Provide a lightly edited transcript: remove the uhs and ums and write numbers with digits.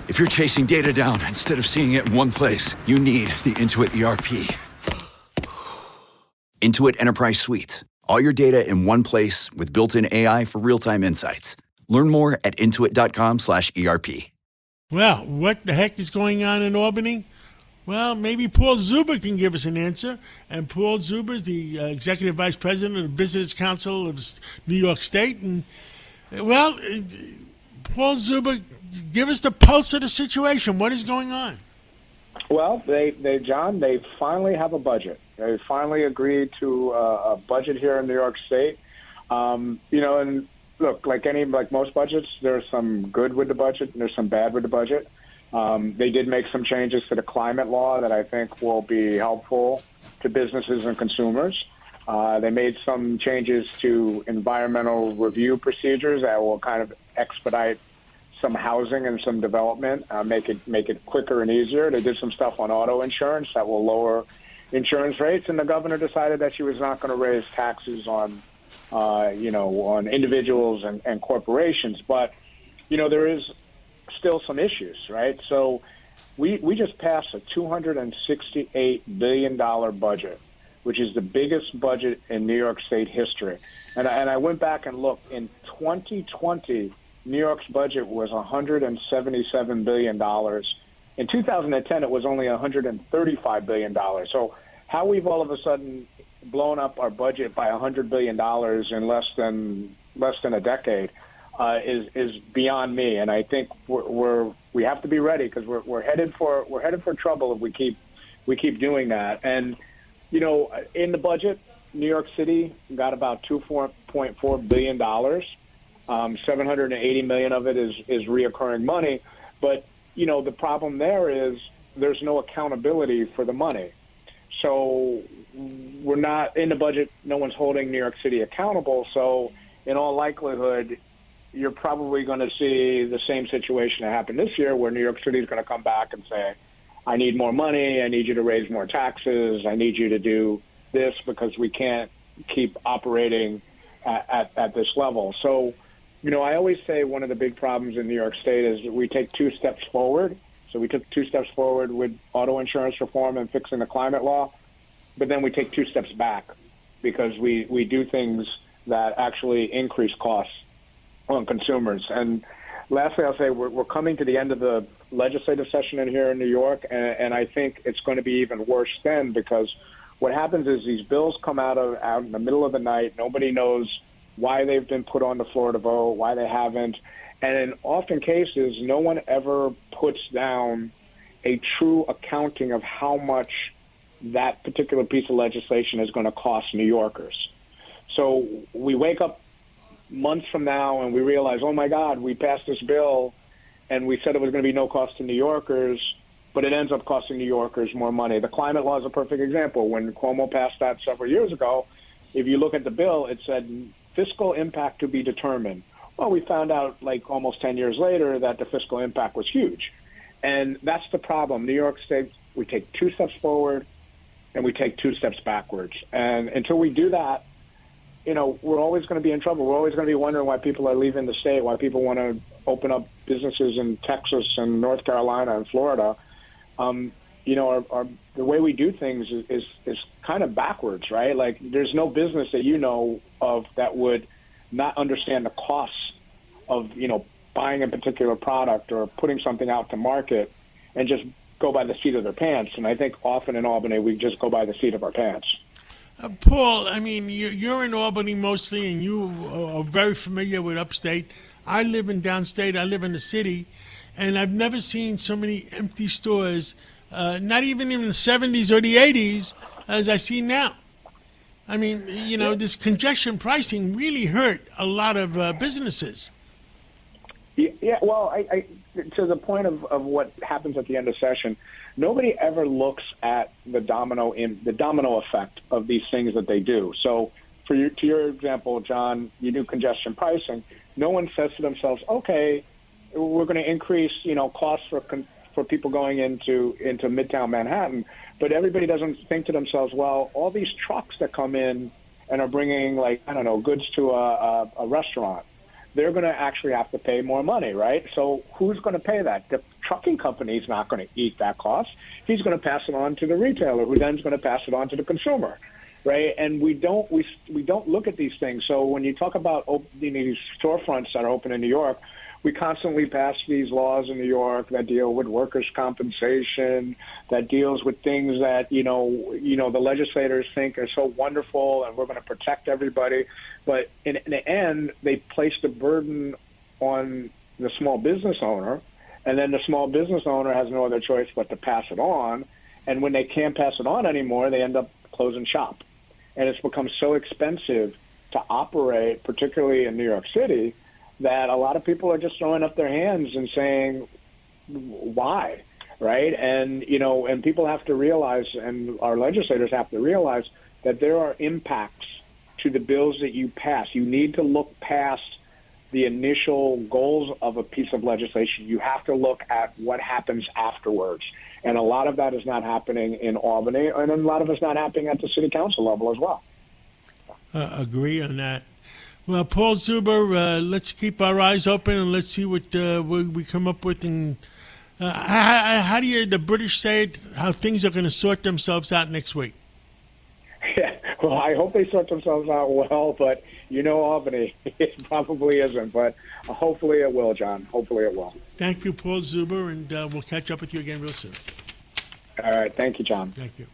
If you're chasing data down instead of seeing it in one place, you need the Intuit ERP. Intuit Enterprise Suite. All your data in one place with built-in AI for real-time insights. Learn more at intuit.com/ERP. Well, what the heck is going on in Albany? Well, maybe Paul Zuber can give us an answer. And Paul Zuber is the Executive Vice President of the Business Council of New York State. And, well, Paul Zuber, give us the pulse of the situation. What is going on? Well, John, they finally have a budget. They finally agreed to a budget here in New York State. And look, like most budgets, there's some good with the budget and there's some bad with the budget. They did make some changes to the climate law that I think will be helpful to businesses and consumers. They made some changes to environmental review procedures that will kind of expedite some housing and some development, make it quicker and easier. They did some stuff on auto insurance that will lower insurance rates, and the governor decided that she was not going to raise taxes on individuals and corporations. But, there is still some issues, right? So we just passed a $268 billion budget, which is the biggest budget in New York State history. And I went back and looked. In 2020, New York's budget was $177 billion. In 2010, it was only $135 billion. So how we've all of a sudden blown up our budget by $100 billion in less than a decade is beyond me. And I think we have to be ready because we're headed for trouble if we keep doing that. And in the budget, New York City got about $2.4 billion. $780 million of it is reoccurring money. But, the problem there is there's no accountability for the money. So we're not in the budget. No one's holding New York City accountable. So in all likelihood, you're probably going to see the same situation that happened this year where New York City is going to come back and say, I need more money. I need you to raise more taxes. I need you to do this because we can't keep operating at this level. So, I always say one of the big problems in New York State is that we take two steps forward. So we took 2 steps forward with auto insurance reform and fixing the climate law, but then we take 2 steps back because we do things that actually increase costs on consumers. And lastly, I'll say we're coming to the end of the legislative session in here in New York, and I think it's going to be even worse then because what happens is these bills come out in the middle of the night. Nobody knows why they've been put on the floor to vote, why they haven't. And in often cases, no one ever puts down a true accounting of how much that particular piece of legislation is going to cost New Yorkers. So we wake up months from now and we realize, oh, my God, we passed this bill and we said it was going to be no cost to New Yorkers, but it ends up costing New Yorkers more money. The climate law is a perfect example. When Cuomo passed that several years ago, if you look at the bill, it said fiscal impact to be determined. Well, we found out like almost 10 years later that the fiscal impact was huge. And that's the problem. New York State, we take 2 steps forward and we take 2 steps backwards. And until we do that, we're always going to be in trouble. We're always going to be wondering why people are leaving the state, why people want to open up businesses in Texas and North Carolina and Florida. The way we do things is kind of backwards, right? Like there's no business that you know of that would not understand the costs of, buying a particular product or putting something out to market and just go by the seat of their pants. And I think often in Albany, we just go by the seat of our pants. Paul, I mean, you're in Albany mostly, and you are very familiar with upstate. I live in downstate. I live in the city, and I've never seen so many empty stores, not even in the 70s or the 80s, as I see now. I mean, this congestion pricing really hurt a lot of businesses. Yeah, well, I to the point of what happens at the end of session, nobody ever looks at the domino effect of these things that they do. So to your example, John, you do congestion pricing. No one says to themselves, okay, we're going to increase, costs for people going into Midtown Manhattan. But everybody doesn't think to themselves, well, all these trucks that come in and are bringing goods to a restaurant. they're going to actually have to pay more money, right? So who's going to pay that? The trucking company's not going to eat that cost. He's going to pass it on to the retailer, who then is going to pass it on to the consumer, right? And we don't look at these things. So when you talk about opening these storefronts that are open in New York, we constantly pass these laws in New York that deal with workers' compensation, that deals with things that the legislators think are so wonderful, and we're going to protect everybody. But in the end, they place the burden on the small business owner, and then the small business owner has no other choice but to pass it on. And when they can't pass it on anymore, they end up closing shop. And it's become so expensive to operate, particularly in New York City, that a lot of people are just throwing up their hands and saying, why, right? And, and people have to realize, and our legislators have to realize, that there are impacts to the bills that you pass. You need to look past the initial goals of a piece of legislation. You have to look at what happens afterwards. And a lot of that is not happening in Albany, and a lot of it's not happening at the city council level as well. Agree on that. Well, Paul Zuber, let's keep our eyes open and let's see what we come up with. And how do the British say it, how things are going to sort themselves out next week? Yeah, well, I hope they sort themselves out well, but Albany, it probably isn't. But hopefully it will, John. Hopefully it will. Thank you, Paul Zuber, and we'll catch up with you again real soon. All right. Thank you, John. Thank you.